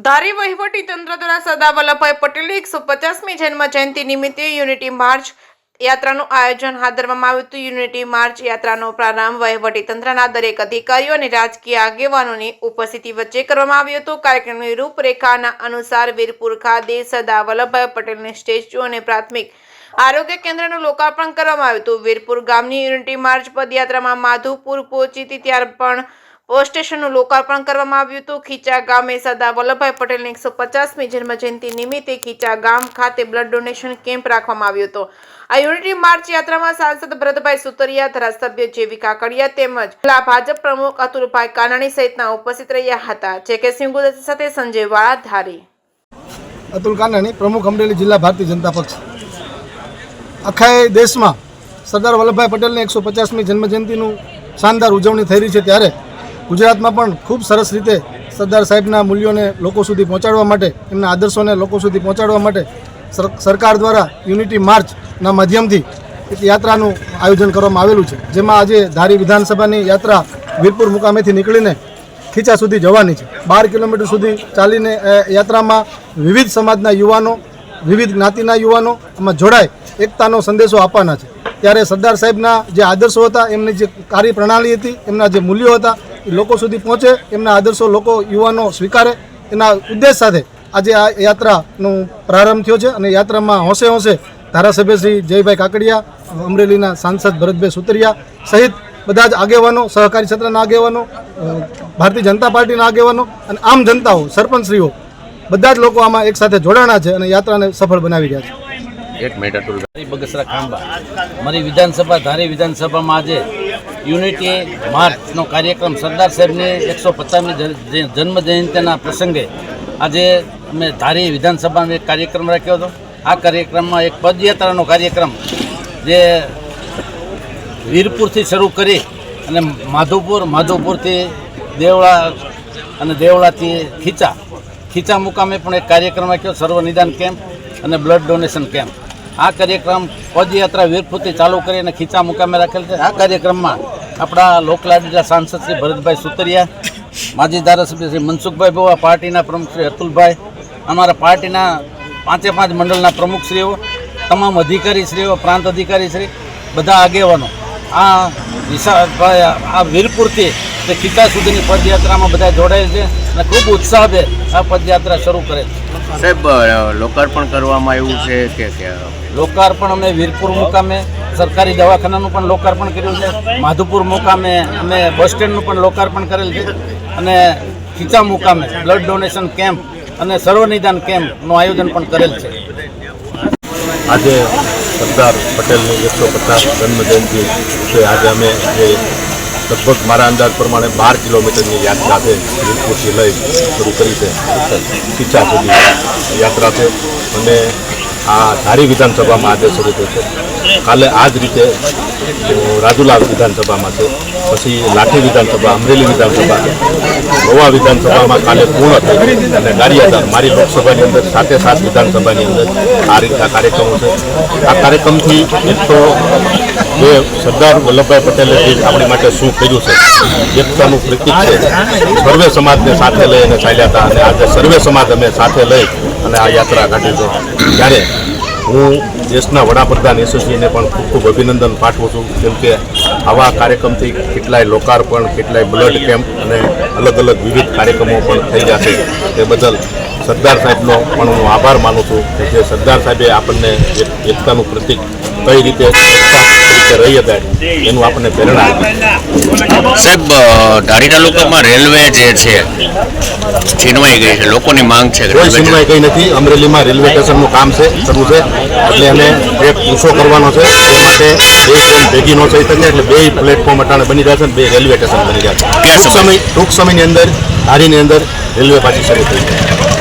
ધારી વહીવટી તંત્ર દ્વારા સરદાર વલ્લભભાઈ પટેલની 150મી જન્મ જયંતિ નિમિત્તે યુનિટી માર્ચ યાત્રાનું આયોજન હાથ ધરવામાં આવ્યું હતું। યુનિટી માર્ચ યાત્રાનો પ્રારંભ વહીવટી તંત્રના દરેક અધિકારીઓ અને રાજકીય આગેવાનોની ઉપસ્થિતિ વચ્ચે કરવામાં આવ્યો હતો। કાર્યક્રમની રૂપરેખાના અનુસાર વીરપુર ખાતે સરદાર વલ્લભભાઈ પટેલની સ્ટેચ્યુ અને પ્રાથમિક આરોગ્ય કેન્દ્રનું લોકાર્પણ કરવામાં આવ્યું હતું। વીરપુર ગામની યુનિટી માર્ચ પદયાત્રામાં માધુપુર પહોંચી હતી ત્યારે પણ પોસ્ટ સ્ટેશનનું લોકાર્પણ કરવામાં આવ્યું હતું। ખીચા ગામે સરદાર વલ્લભભાઈ પટેલની 150મી જન્મજયંતિ નિમિત્તે ખીચા ગામ ખાતે બ્લડ ડોનેશન કેમ્પ રાખવામાં આવ્યો હતો। આ યુનિટી માર્ચ યાત્રામાં સાંસદ ભરતભાઈ સુતરિયા, ધારાસભ્ય જેવી કાકડિયા તેમજ જિલ્લા ભાજપ પ્રમુખ અતુલભાઈ કાનાણી સહિતના ઉપસ્થિત રહ્યા હતા। જેકે સિંહ ગુજરાતી સાથે સંજય વાળા, ધારી। અતુલ કાનાણી, પ્રમુખ અમરેલી જિલ્લા ભારતીય જનતા પક્ષ। આખા દેશમાં સરદાર વલ્લભભાઈ પટેલની 150મી જન્મજયંતિનું શાનદાર ઉજવણી થઈ રહી છે ત્યારે ગુજરાતમાં પણ ખૂબ સરસ રીતે સરદાર સાહેબના મૂલ્યોને લોકો સુધી પહોંચાડવા માટે, એમના આદર્શોને લોકો સુધી પહોંચાડવા માટે સરકાર દ્વારા યુનિટી માર્ચના માધ્યમથી એક યાત્રાનું આયોજન કરવામાં આવેલું છે, જેમાં આજે ધારી વિધાનસભાની યાત્રા વીરપુર મુકામેથી નીકળીને ખીચા સુધી જવાની છે। 12 કિલોમીટર સુધી ચાલીને યાત્રામાં વિવિધ સમાજના યુવાનો, વિવિધ જ્ઞાતિના યુવાનો આમાં જોડાય એકતાનો સંદેશો આપવાના છે। ત્યારે સરદાર સાહેબના જે આદર્શો હતા, એમની જે કાર્યપ્રણાલી હતી, એમના જે મૂલ્યો હતા એ લોકો સુધી પહોંચે, એમના આદર્શો લોકો યુવાનો સ્વીકારે, એના ઉદ્દેશ સાથે આજે આ યાત્રાનો પ્રારંભ થયો છે। અને યાત્રામાં હોંશે હોંશે ધારાસભ્ય શ્રી જયભાઈ કાકડિયા, અમરેલીના સાંસદ ભરતભાઈ સુતરિયા સહિત બધા જ આગેવાનો, સહકારી ક્ષેત્રના આગેવાનો, ભારતીય જનતા પાર્ટીના આગેવાનો અને આમ જનતાઓ, સરપંચશ્રીઓ બધા જ લોકો આમાં એક સાથે જોડાણા છે અને યાત્રાને સફળ બનાવી રહ્યા છે। એક મિનિટ બગસરા ખાંભા મારી વિધાનસભા ધારી વિધાનસભામાં આજે યુનિટી માર્ચનો કાર્યક્રમ સરદાર સાહેબની 150મી જન્મ જયંતિના પ્રસંગે આજે અમે ધારી વિધાનસભામાં એક કાર્યક્રમ રાખ્યો હતો। આ કાર્યક્રમમાં એક પદયાત્રાનો કાર્યક્રમ જે વીરપુરથી શરૂ કરી અને માધુપુરથી દેવળા અને દેવળાથી ખીચા મુકામે પણ એક કાર્યક્રમ રાખ્યો, સર્વનિદાન કેમ્પ અને બ્લડ ડોનેશન કેમ્પ। આ કાર્યક્રમ પદયાત્રા વીરપુરથી ચાલુ કરી અને ખીચા મુકામે રાખેલ છે। આ કાર્યક્રમમાં આપણા લોકલાડીલા સાંસદ શ્રી ભરતભાઈ સુતરિયા, માજી ધારાસભ્ય શ્રી મનસુખભાઈ બુવા, પાર્ટીના પ્રમુખ શ્રી અતુલભાઈ, અમારા પાર્ટીના 5 મંડળના પ્રમુખશ્રીઓ, તમામ અધિકારીશ્રીઓ, પ્રાંત અધિકારીશ્રી, બધા આગેવાનો આ વીરપુરથી તે ખીચા સુધીની પદયાત્રામાં બધા જોડાયેલ છે અને ખૂબ ઉત્સાહભેર આ પદયાત્રા શરૂ કરે છે। સાહેબ, લોકાર્પણ કરવામાં આવ્યું છે કે લોકાર્પણ અમે વીરપુર મુકામે સરકારી દવાખાનાનું પણ લોકાર્પણ કર્યું છે, માધુપુર મુકામે અમે બસ સ્ટેન્ડનું પણ લોકાર્પણ કરેલ છે અને ખીચા મુકામે બ્લડ ડોનેશન કેમ્પ અને સર્વનિદાન કેમ્પનું આયોજન પણ કરેલ છે। આજે સરદાર પટેલની 150 જન્મજયંતિ છે। આજે અમે જે લગભગ મારા અંદાજ પ્રમાણે 12 કિલોમીટરની યાત્રા છે, વીરપુરથી લઈ શરૂ કરી છે, ખીચા સુધી યાત્રા છે અને આ ધારી વિધાનસભામાં આજે શરૂ થઈ છે। કાલે આ જ રીતે રાજુલા વિધાનસભામાં છે, પછી લાઠી વિધાનસભા, અમરેલી વિધાનસભા, ગોવા વિધાનસભામાં કાલે પૂર્ણ થઈ અને ગારિયાધાર મારી લોકસભાની અંદર 7 વિધાનસભાની અંદર આ રીતના કાર્યક્રમો છે। આ કાર્યક્રમથી એક તો જે સરદાર વલ્લભભાઈ પટેલે જે આપણી માટે શું કર્યું છે, એકતાનું પ્રતીક છે, સર્વે સમાજને સાથે લઈ અને ચાલ્યા હતા અને આજે સર્વે સમાજ અમે સાથે લઈ અને આ યાત્રા કાઢી છે। ત્યારે હું દેશના વડાપ્રધાન યશસ્વીને પણ ખૂબ ખૂબ અભિનંદન પાઠવું છું, કેમ કે આવા કાર્યક્રમથી કેટલાય લોકાર્પણ, કેટલાય બ્લડ કેમ્પ અને અલગ અલગ વિવિધ કાર્યક્રમો પણ થઈ ગયા છે। તે બદલ સરદાર સાહેબનો પણ હું આભાર માનું છું કે જે સરદાર સાહેબે આપણને એકતાનું પ્રતીક કઈ રીતે રહી હતા એનું આપણને પ્રેરણા આપી। સાહેબ, ધારી તાલુકામાં રેલવે જે છે છીનવાઈ ગઈ છે, લોકોની માંગ છે। કોઈ છીનવાઈ ગઈ નથી, અમરેલીમાં રેલવે સ્ટેશનનું કામ છે શરૂ છે, એટલે અમે ટ્રેક ઊંચો કરવાનો છે, એ માટે 2 ટ્રેન ભેગી ન થઈ શકે, એટલે 2 પ્લેટફોર્મ અટાણે બની રહ્યા છે, 2 રેલવે સ્ટેશન બની રહ્યા છે। ટૂંક સમયની અંદર ધારીની અંદર રેલવે પાછી શરૂ થઈ જાય।